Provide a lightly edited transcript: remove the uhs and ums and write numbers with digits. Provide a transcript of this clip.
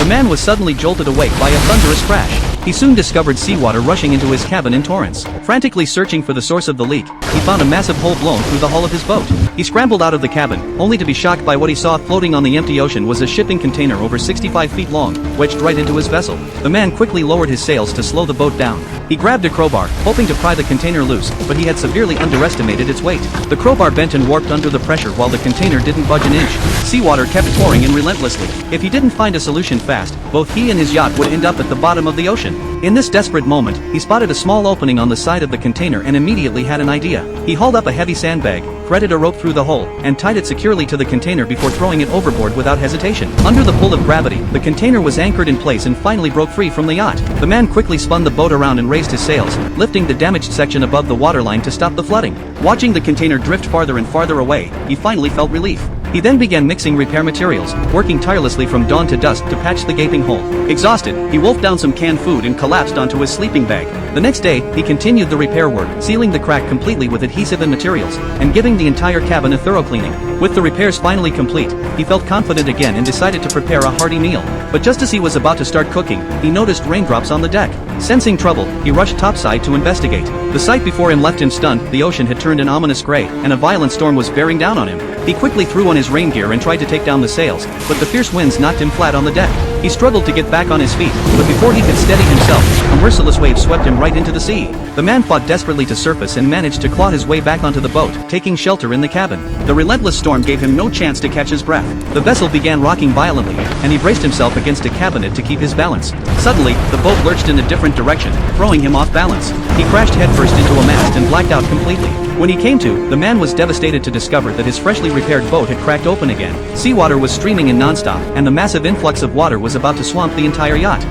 The man was suddenly jolted awake by a thunderous crash. He soon discovered seawater rushing into his cabin in torrents. Frantically searching for the source of the leak, he found a massive hole blown through the hull of his boat. He scrambled out of the cabin, only to be shocked by what he saw floating on the empty ocean was a shipping container over 65 feet long, wedged right into his vessel. The man quickly lowered his sails to slow the boat down. He grabbed a crowbar, hoping to pry the container loose, but he had severely underestimated its weight. The crowbar bent and warped under the pressure while the container didn't budge an inch. Seawater kept pouring in relentlessly. If he didn't find a solution fast, both he and his yacht would end up at the bottom of the ocean. In this desperate moment, he spotted a small opening on the side of the container and immediately had an idea. He hauled up a heavy sandbag, threaded a rope through the hole, and tied it securely to the container before throwing it overboard without hesitation. Under the pull of gravity, the container was anchored in place and finally broke free from the yacht. The man quickly spun the boat around and raised his sails, lifting the damaged section above the waterline to stop the flooding. Watching the container drift farther and farther away, he finally felt relief. He then began mixing repair materials, working tirelessly from dawn to dusk to patch the gaping hole. Exhausted, he wolfed down some canned food and collapsed onto his sleeping bag. The next day, he continued the repair work, sealing the crack completely with adhesive and materials, and giving the entire cabin a thorough cleaning. With the repairs finally complete, he felt confident again and decided to prepare a hearty meal. But just as he was about to start cooking, he noticed raindrops on the deck. Sensing trouble, he rushed topside to investigate. The sight before him left him stunned. The ocean had turned an ominous gray, and a violent storm was bearing down on him. He quickly threw on his rain gear and tried to take down the sails, but the fierce winds knocked him flat on the deck. He struggled to get back on his feet, but before he could steady himself, a merciless wave swept him right into the sea. The man fought desperately to surface and managed to claw his way back onto the boat, taking shelter in the cabin. The relentless storm gave him no chance to catch his breath. The vessel began rocking violently, and he braced himself against a cabinet to keep his balance. Suddenly, the boat lurched in a different direction, throwing him off balance. He crashed headfirst into a mast and blacked out completely. When he came to, the man was devastated to discover that his freshly repaired boat had cracked open again. Seawater was streaming in nonstop, and the massive influx of water was about to swamp the entire yacht.